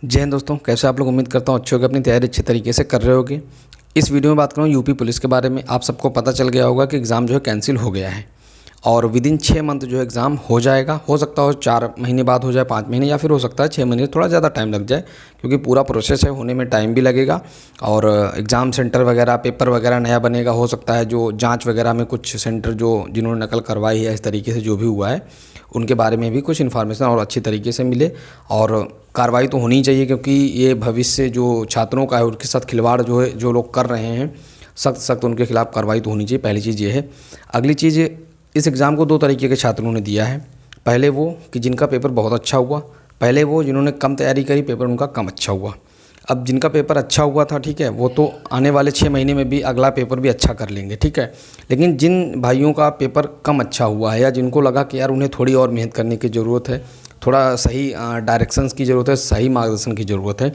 जय हिंद दोस्तों, कैसे आप लोग। उम्मीद करता हूँ अच्छे होगे, अपनी तैयारी अच्छे तरीके से कर रहे होगे। इस वीडियो में बात करूँ यूपी पुलिस के बारे में। आप सबको पता चल गया होगा कि एग्ज़ाम जो है कैंसिल हो गया है और विदिन 6 मंथ जो है एग्ज़ाम हो जाएगा। हो सकता हो 4 महीने बाद हो जाए, 5 महीने, या फिर हो सकता है 6 महीने, थोड़ा ज़्यादा टाइम लग जाए क्योंकि पूरा प्रोसेस है, होने में टाइम भी लगेगा। और एग्ज़ाम सेंटर वगैरह, पेपर वगैरह नया बनेगा। हो सकता है जो जाँच वगैरह में कुछ सेंटर जो जिन्होंने नकल करवाई है, इस तरीके से जो भी हुआ है उनके बारे में भी कुछ इन्फॉर्मेशन और अच्छी तरीके से मिले। और कार्रवाई तो होनी चाहिए क्योंकि ये भविष्य जो छात्रों का है उनके साथ खिलवाड़ जो है, जो लोग कर रहे हैं, सख्त उनके खिलाफ़ कार्रवाई तो होनी चाहिए। पहली चीज़ ये है। अगली चीज़, इस एग्ज़ाम को 2 तरीके के छात्रों ने दिया है। पहले वो कि जिनका पेपर बहुत अच्छा हुआ, पहले वो जिन्होंने कम तैयारी करी, पेपर उनका कम अच्छा हुआ। अब जिनका पेपर अच्छा हुआ था, ठीक है, वो तो आने वाले 6 महीने में भी अगला पेपर भी अच्छा कर लेंगे, ठीक है। लेकिन जिन भाइयों का पेपर कम अच्छा हुआ है या जिनको लगा कि यार उन्हें थोड़ी और मेहनत करने की ज़रूरत है, थोड़ा सही डायरेक्शंस की ज़रूरत है, सही मार्गदर्शन की ज़रूरत है,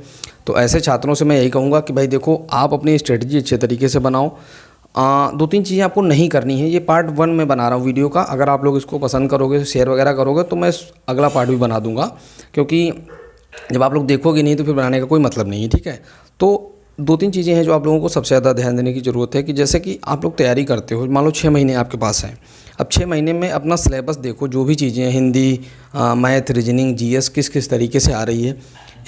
तो ऐसे छात्रों से मैं यही कहूँगा कि भाई देखो, आप अपनी स्ट्रेटजी अच्छे तरीके से बनाओ। 2-3 चीज़ें आपको नहीं करनी है। ये पार्ट 1 में बना रहा हूँ वीडियो का। अगर आप लोग इसको पसंद करोगे, शेयर वगैरह करोगे, तो मैं अगला पार्ट भी बना दूँगा, क्योंकि जब आप लोग देखोगे नहीं तो फिर बनाने का कोई मतलब नहीं है, ठीक है। तो 2-3 चीज़ें हैं जो आप लोगों को सबसे ज़्यादा ध्यान देने की ज़रूरत है कि जैसे कि आप लोग तैयारी करते हो, मान लो 6 महीने आपके पास हैं। अब 6 महीने में अपना सिलेबस देखो, जो भी चीज़ें हैं, हिंदी, मैथ, रीजनिंग, जीएस किस किस तरीके से आ रही है,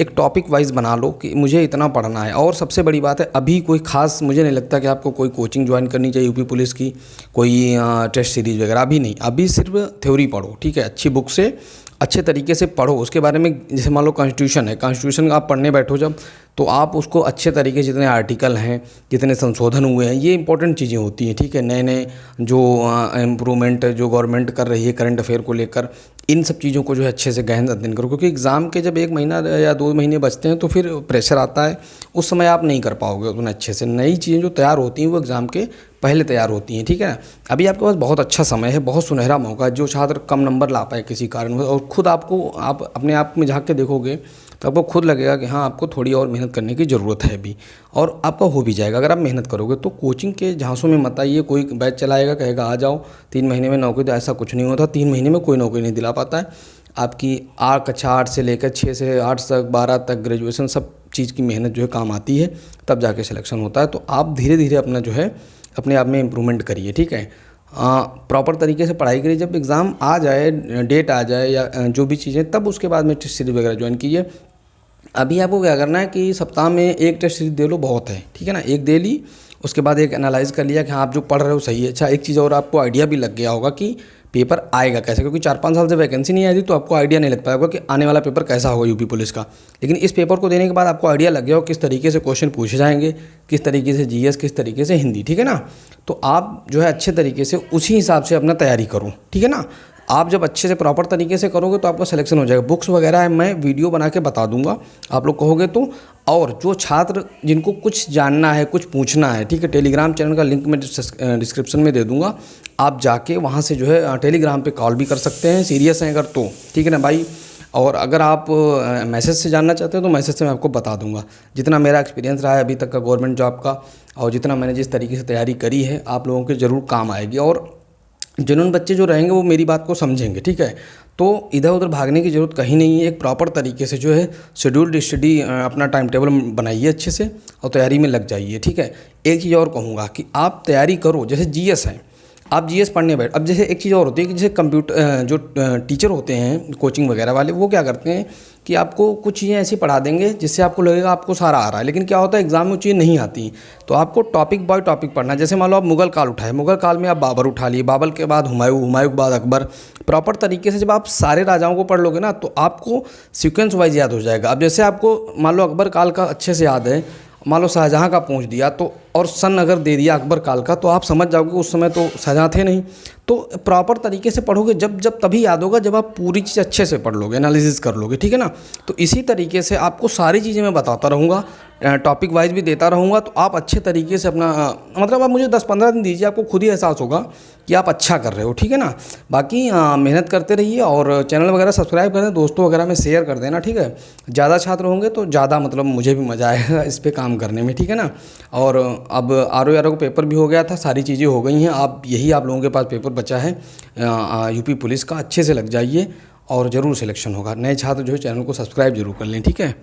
एक टॉपिक वाइज बना लो कि मुझे इतना पढ़ना है। और सबसे बड़ी बात है, अभी कोई ख़ास मुझे नहीं लगता कि आपको कोई कोचिंग ज्वाइन करनी चाहिए यूपी पुलिस की, कोई टेस्ट सीरीज़ वगैरह अभी नहीं। अभी सिर्फ थ्योरी पढ़ो, ठीक है, अच्छी बुक से अच्छे तरीके से पढ़ो। उसके बारे में जैसे मान लो कॉन्स्टिट्यूशन है, कॉन्स्टिट्यूशन आप पढ़ने बैठो जब, तो आप उसको अच्छे तरीके से, जितने आर्टिकल हैं, जितने संशोधन हुए हैं, ये इंपॉर्टेंट चीज़ें होती हैं, ठीक है। नए नए जो इम्प्रूवमेंट जो गवर्नमेंट कर रही है करंट अफेयर को लेकर, इन सब चीज़ों को जो है अच्छे से गहन अध्ययन करो, क्योंकि एग्ज़ाम के जब 1 महीना या 2 महीने बचते हैं तो फिर प्रेशर आता है, उस समय आप नहीं कर पाओगे उतना अच्छे से। नई चीज़ें जो तैयार होती हैं वो एग्ज़ाम के पहले तैयार होती हैं, ठीक है। अभी आपके पास बहुत अच्छा समय है, बहुत सुनहरा मौका है। जो छात्र कम नंबर ला पाए किसी कारणवश, और खुद आपको, आप अपने आप में झांक के देखोगे तो आपको खुद लगेगा कि हाँ, आपको थोड़ी और मेहनत करने की ज़रूरत है अभी, और आपका हो भी जाएगा अगर आप मेहनत करोगे। तो कोचिंग के झांसों में मत आइए। कोई बैच चलाएगा, कहेगा आ जाओ 3 महीने में नौकरी, तो ऐसा कुछ नहीं होता। 3 महीने में कोई नौकरी नहीं दिला पाता है। आपकी कक्षा 8 से लेकर 6 से 8 तक, 12 तक, ग्रेजुएशन, सब चीज़ की मेहनत जो है काम आती है, तब जाके सिलेक्शन होता है। तो आप धीरे धीरे अपना जो है अपने आप में इम्प्रूवमेंट करिए, ठीक है। प्रॉपर तरीके से पढ़ाई करिए। जब एग्ज़ाम आ जाए, डेट आ जाए या जो भी चीज़ें, तब उसके बाद में टेस्ट सीरीज वगैरह ज्वाइन कीजिए। अभी आपको क्या करना है कि सप्ताह में 1 टेस्ट सीरीज दे लो, बहुत है, ठीक है ना। 1 दे ली, उसके बाद एक एनालाइज़ कर लिया कि हाँ, आप जो पढ़ रहे हो सही है। अच्छा, एक चीज़ और आपको आइडिया भी लग गया होगा कि पेपर आएगा कैसे, क्योंकि 4-5 साल से वैकेंसी नहीं आई थी, तो आपको आइडिया नहीं लग पाएगा कि आने वाला पेपर कैसा होगा यूपी पुलिस का। लेकिन इस पेपर को देने के बाद आपको आइडिया लग गया हो किस तरीके से क्वेश्चन पूछे जाएंगे, किस तरीके से जीएस, किस तरीके से हिंदी, ठीक है ना। तो आप जो है अच्छे तरीके से उसी हिसाब से अपना तैयारी करो, ठीक है ना। आप जब अच्छे से प्रॉपर तरीके से करोगे तो आपका सिलेक्शन हो जाएगा। बुक्स वगैरह है, मैं वीडियो बना के बता दूंगा, आप लोग कहोगे तो। और जो छात्र जिनको कुछ जानना है, कुछ पूछना है, ठीक है, टेलीग्राम चैनल का लिंक मैं डिस्क्रिप्शन में दे दूंगा। आप जाके वहाँ से जो है टेलीग्राम पे कॉल भी कर सकते हैं, सीरियस हैं अगर तो, ठीक है ना भाई। और अगर आप मैसेज से जानना चाहते हो तो मैसेज से मैं आपको बता दूंगा। जितना मेरा एक्सपीरियंस रहा है अभी तक का गवर्नमेंट जॉब का, और जितना मैंने जिस तरीके से तैयारी करी है, आप लोगों के ज़रूर काम आएगी। और जिन्होंने बच्चे जो रहेंगे वो मेरी बात को समझेंगे, ठीक है। तो इधर उधर भागने की ज़रूरत कहीं नहीं है। एक प्रॉपर तरीके से जो है शेड्यूल्ड स्टडी अपना टाइम टेबल बनाइए अच्छे से और तैयारी में लग जाइए, ठीक है। एक चीज़ और कहूँगा कि आप तैयारी करो, जैसे जीएस है, आप जीएस पढ़ने बैठ। अब जैसे एक चीज़ और होती है कि जैसे कंप्यूटर जो टीचर होते हैं कोचिंग वगैरह वाले, वो क्या करते हैं कि आपको कुछ चीज़ें ऐसी पढ़ा देंगे जिससे आपको लगेगा आपको सारा आ रहा है, लेकिन क्या होता है एग्जाम में वो चीज़ें नहीं आती। तो आपको टॉपिक बाय टॉपिक पढ़ना है। जैसे मान लो आप मुगल काल उठाए, मुगल काल में आप बाबर उठा लिए, बाबर के बाद हुमायूं, हुमायूं के बाद अकबर। प्रॉपर तरीके से जब आप सारे राजाओं को पढ़ लोगे ना, तो आपको सीक्वेंस वाइज याद हो जाएगा। अब जैसे आपको मान लो अकबर काल का अच्छे से याद है, मान लो शाहजहाँ का पूछ दिया तो, और सन अगर दे दिया अकबर काल का, तो आप समझ जाओगे उस समय तो शाहजहाँ थे नहीं। तो प्रॉपर तरीके से पढ़ोगे जब तभी याद होगा जब आप पूरी चीज़ अच्छे से पढ़ लोगे, एनालिसिस कर लोगे, ठीक है ना। तो इसी तरीके से आपको सारी चीज़ें मैं बताता रहूँगा, टॉपिक वाइज भी देता रहूँगा। तो आप अच्छे तरीके से अपना मतलब आप मुझे 10-15 दिन दीजिए, आपको खुद ही एहसास होगा कि आप अच्छा कर रहे हो, ठीक है ना। बाकी मेहनत करते रहिए और चैनल वगैरह सब्सक्राइब कर दें, दोस्तों वगैरह में शेयर कर देना, ठीक है। ज़्यादा छात्र होंगे तो ज़्यादा मतलब मुझे भी मज़ा आएगा इस पर काम करने में, ठीक है ना। और अब आर.ओ. का पेपर भी हो गया था, सारी चीज़ें हो गई हैं। आप लोगों के पास पेपर बचा है यूपी पुलिस का, अच्छे से लग जाइए और ज़रूर सिलेक्शन होगा। नए छात्र जो है चैनल को सब्सक्राइब जरूर कर लें, ठीक है।